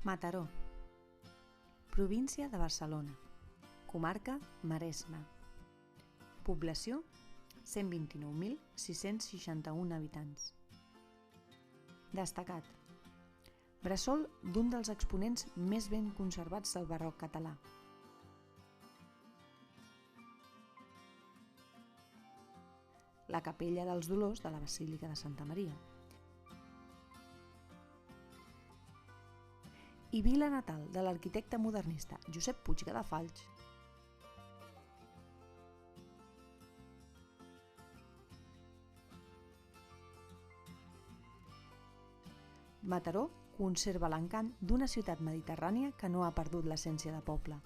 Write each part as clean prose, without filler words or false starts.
Mataró, província de Barcelona, comarca Maresme. Població 129.661 habitants. Destacat: bressol d'un dels exponents més ben conservats del barroc català. La capella dels Dolors de la Basílica de Santa Maria. I vila natal de l'arquitecte modernista Josep Puig Cadafalch. Mataró conserva l'encant d'una ciutat mediterrània que no ha perdut l'essència de poble.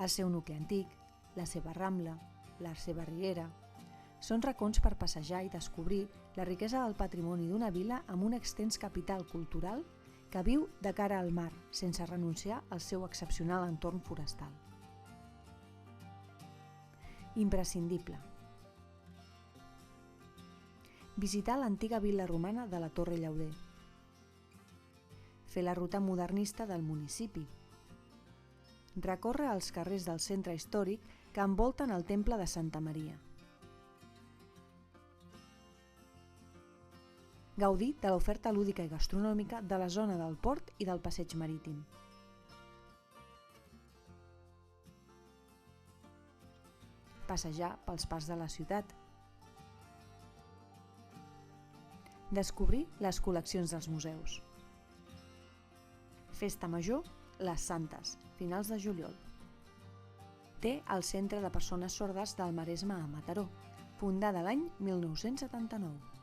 El seu nucli antic, la seva rambla, la seva riera, són racons per passejar i descobrir la riquesa del patrimoni d'una vila amb un extens capital cultural que viu de cara al mar sense renunciar al seu excepcional entorn forestal. Imprescindible: visitar l'antiga vil·la romana de la Torre Llauder, fer la ruta modernista del municipi, recórrer els carrers del centre històric que envolten el temple de Santa Maria, gaudir de l'oferta lúdica i gastronòmica de la zona del port i del passeig marítim, passejar pels parcs de la ciutat, descobrir les col·leccions dels museus. Festa Major, les Santes, finals de juliol. Té el Centre de Persones Sordes del Maresme a Mataró, fundada l'any 1979.